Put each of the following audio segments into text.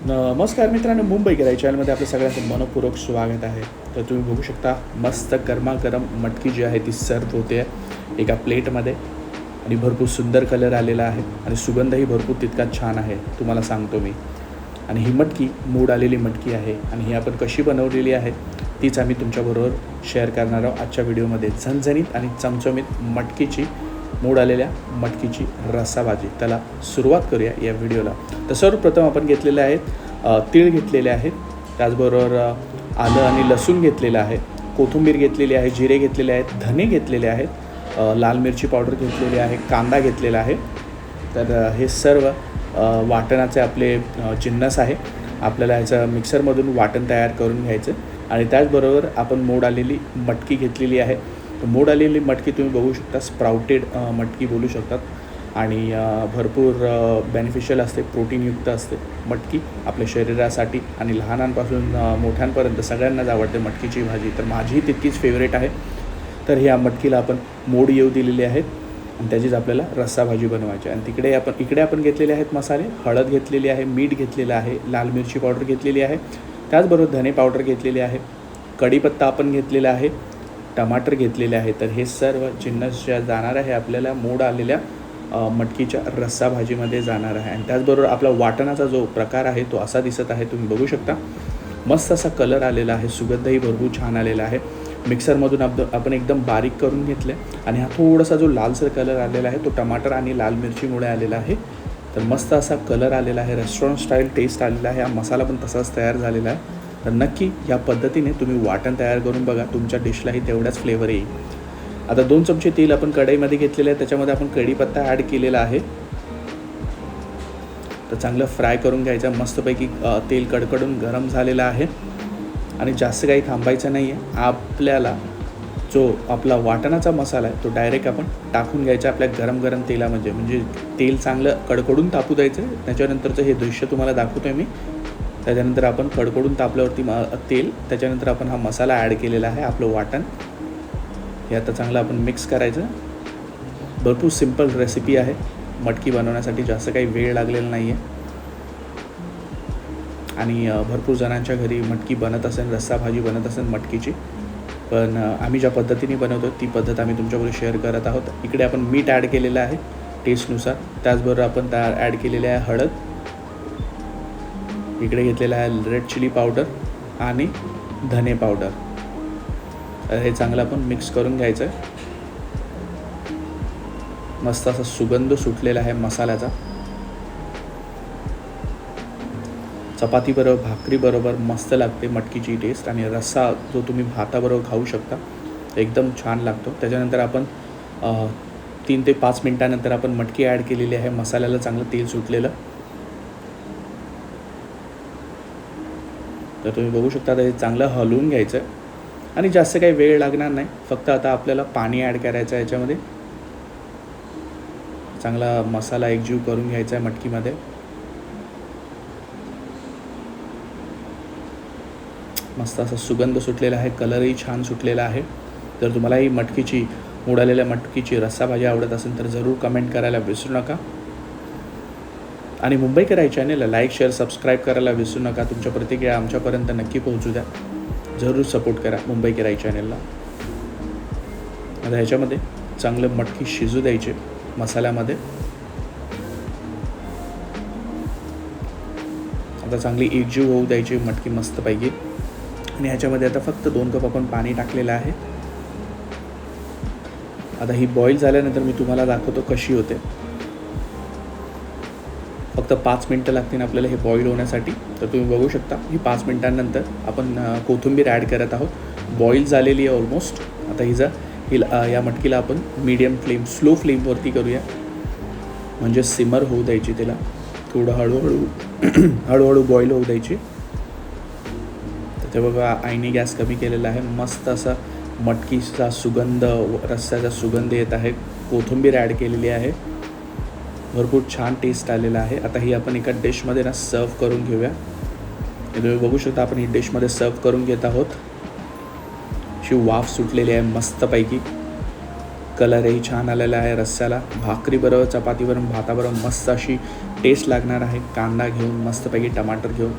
नमस्कार मित्रांनो, मुंबई गिराई चॅनलमध्ये आपलं सगळ्यांचं मनपूर्वक स्वागत आहे. तर तुम्ही बघू शकता मस्त गरमागरम मटकी जी आहे ती सर्व होते आहे एका प्लेटमध्ये आणि भरपूर सुंदर कलर आलेला आहे आणि सुगंधही भरपूर तितका छान आहे, तुम्हाला सांगतो मी. आणि ही मटकी मूड आलेली मटकी आहे आणि ही आपण कशी बनवलेली आहे तीच आम्ही तुमच्याबरोबर शेअर करणार आहोत आजच्या व्हिडिओमध्ये. झणझणीत आणि चमचमीत मटकीची मूड आलेल्या मटकीची रस्साभाजी. त्याला सुरुवात करूया या व्हिडिओला. तर सर्वप्रथम आपण घेतलेले आहेत तीळ घेतलेले आहेत, त्याचबरोबर आलं आणि लसूण घेतलेलं आहे, कोथिंबीर घेतलेली आहे, जिरे घेतलेले आहेत, धने घेतलेले आहेत, लाल मिरची पावडर घेतलेली आहे, कांदा घेतलेला आहे. तर हे सर्व वाटणाचे आपले जिन्नस आहे. आपल्याला ह्याचं मिक्सरमधून वाटण तयार करून घ्यायचं आणि त्याचबरोबर आपण मोड आलेली मटकी घेतलेली आहे. मोड आलेली मटकी तुम्ही बघू शकता, स्प्राउटेड मटकी बोलू शकतात आणि भरपूर बेनिफिशियल असते, प्रोटीनयुक्त असते मटकी आपल्या शरीरासाठी आणि लहानांपासून मोठ्यांपर्यंत सगळ्यांनाच आवडते मटकीची भाजी. तर माझीही तितकीच फेवरेट आहे. तर ह्या मटकीला आपण मोड येऊ दिलेली आहेत आणि त्याचीच आपल्याला रस्सा भाजी बनवायची. आणि इकडे आपण घेतलेले आहेत मसाले. हळद घेतलेली आहे, मीठ घेतलेले आहे, लाल मिरची पावडर घेतलेली आहे, त्याचबरोबर धने पावडर घेतलेली आहे, कढीपत्ता आपण घेतलेला आहे, टमाटर घेतलेले आहे. तर हे सर्व जिन्नस ज्या जाणार आहे आपल्याला मोड आलेल्या मटकीच्या रस्सा भाजीमध्ये जाणार आहे. आणि त्याचबरोबर आपला वाटणाचा जो प्रकार आहे तो असा दिसत आहे, तुम्ही बघू शकता. मस्त असा कलर आलेला आहे, सुगंधही भरपूर छान आलेला आहे. मिक्सरमधून आपण एकदम बारीक करून घेतलं आहे आणि हा थोडासा जो लालसर कलर आलेला आहे तो टमाटर आणि लाल मिरचीमुळे आलेला आहे. तर मस्त असा कलर आलेला आहे, रेस्टॉरंट स्टाईल टेस्ट आलेला आहे. हा मसाला पण तसाच तयार झालेला आहे. तर नक्की या पद्धतीने तुम्ही वाटण तयार करून बघा, तुमच्या डिशलाही तेवढाच फ्लेवर येईल. आता 2 चमचे तेल आपण कढईमध्ये घेतलेले आहे, त्याच्यामध्ये आपण कढीपत्ता ॲड केलेला आहे. तर चांगलं फ्राय करून घ्यायचं मस्तपैकी. तेल कडकडून गरम झालेलं आहे आणि जास्त काही थांबायचं नाही आहे. आपल्याला जो आपला वाटणाचा मसाला आहे तो डायरेक्ट आपण टाकून घ्यायचा आपल्या गरम तेलामध्ये. म्हणजे तेल चांगलं कडकडून तापू द्यायचं. त्याच्यानंतरचं हे दृश्य तुम्हाला दाखवतो आहे मी. त्याच्यानंतर आपण कडकडून तापल्यावरती तेल, त्याच्यानंतर आपण हा मसाला ॲड केलेला आहे आपलं वाटण. हे आता चांगलं आपण मिक्स करायचं. भरपूर सिम्पल रेसिपी आहे मटकी बनवण्यासाठी, जास्त काही वेळ लागलेला नाही आहे आणि भरपूर जणांच्या घरी मटकी बनत असेल, रस्सा भाजी बनत असेल मटकीची. पण आम्ही ज्या पद्धतीने बनवतो ती पद्धत आम्ही तुमच्याबरोबर शेअर करत आहोत. इकडे आपण मीठ ॲड केलेलं आहे टेस्टनुसार, त्याचबरोबर आपण ॲड केलेले आहे हळद, इकडे घेतलेला आहे रेड चिली पावडर आणि धने पावडर. हे चांगलं आपण मिक्स करून घ्यायचं आहे. मस्त असा सुगंध सुटलेला आहे मसाल्याचा. चपातीबरोबर, भाकरीबरोबर मस्त लागते मटकीची टेस्ट आणि रस्सा जो तुम्ही भाताबरोबर खाऊ शकता एकदम छान लागतो. त्याच्यानंतर आपण 3 ते 5 मिनटानंतर आपण मटकी ॲड केलेली आहे. मसाल्याला चांगलं तेल सुटलेलं. तर तुम्ही बघू शकता. तर हे चांगलं हलवून घ्यायचं आणि जास्त काही वेळ लागणार नाही. फक्त आता आपल्याला पाणी ॲड करायचं आहे याच्यामध्ये. चांगला मसाला एकजीव करून घ्यायचा आहे मटकीमध्ये. मस्त असा सुगंध सुटलेला आहे, कलरही छान सुटलेला आहे. जर तुम्हाला ही मूड आलेल्या मटकीची रस्सा भाजी आवडत असेल तर जरूर कमेंट करायला विसरू नका आणि मुंबई गिराई चॅनलला लाईक, शेअर, सबस्क्राईब करायला विसरू नका. तुमच्या प्रतिक्रिया आमच्यापर्यंत नक्की पोहोचू द्या. जरूर सपोर्ट करा मुंबई गिराई चॅनलला. आता ह्याच्यामध्ये चांगलं मटकी शिजू द्यायचे मसाल्यामध्ये. आता चांगली एकजीव होऊ द्यायची मटकी मस्तपैकी. आणि ह्याच्यामध्ये आता फक्त 2 कप आपण पाणी टाकलेलं आहे. आता ही बॉईल झाल्यानंतर मी तुम्हाला दाखवतो कशी होते. फक्त 5 मिनटं लागतील आपल्याला हे बॉईल होण्यासाठी. तर तुम्ही बघू शकता ही 5 मिनटांनंतर आपण कोथिंबीर ॲड करत आहोत. बॉईल झालेली आहे ऑलमोस्ट. आता या मटकीला आपण स्लो फ्लेमवरती करूया, म्हणजे सिमर होऊ द्यायची त्याला. थोडं हळूहळू बॉईल होऊ द्यायची. तर ते बघा, आईने गॅस कमी केलेला आहे. मस्त असा मटकीचा सुगंध, रस्स्याचा सुगंध येत आहे. कोथिंबीर ॲड केलेली आहे, भरपूर छान टेस्ट आलेला आहे. आता ही आपण एका डिशमध्ये सर्व करून घेऊया. तुम्ही बघू शकता आपण ही डिशमध्ये सर्व करून घेत आहोत. अशी वाफ सुटलेली आहे मस्तपैकी. कलरही छान आलेला आहे रस्स्याला. भाकरीबरोबर चपातीबरोबर भाताबरोबर मस्त अशी टेस्ट लागणार आहे. कांदा घेऊन मस्तपैकी टमाटर घेऊन.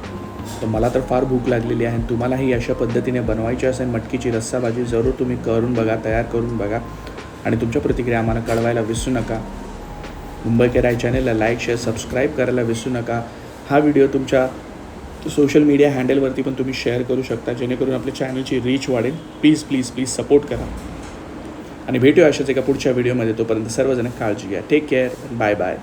तर मला तर फार भूक लागलेली आहे. तुम्हालाही अशा पद्धतीने बनवायची असेल मटकीची रस्सा भाजी जरूर तुम्ही करून बघा, तयार करून बघा आणि तुमच्या प्रतिक्रिया आम्हाला कळवायला विसरू नका. मुंबईकर आहे चॅनलला लाईक शेअर सबस्क्राईब करायला विसरू नका. हा व्हिडिओ तुमच्या सोशल मीडिया हँडलवरती पण तुम्ही शेअर करू शकता जेणेकरून आपल्या चॅनलची रीच वाढेल. प्लीज प्लीज प्लीज सपोर्ट करा आणि भेटूया अशाच एका पुढच्या व्हिडिओमध्ये. तोपर्यंत सर्वजण काळजी घ्या. Take care. Bye bye.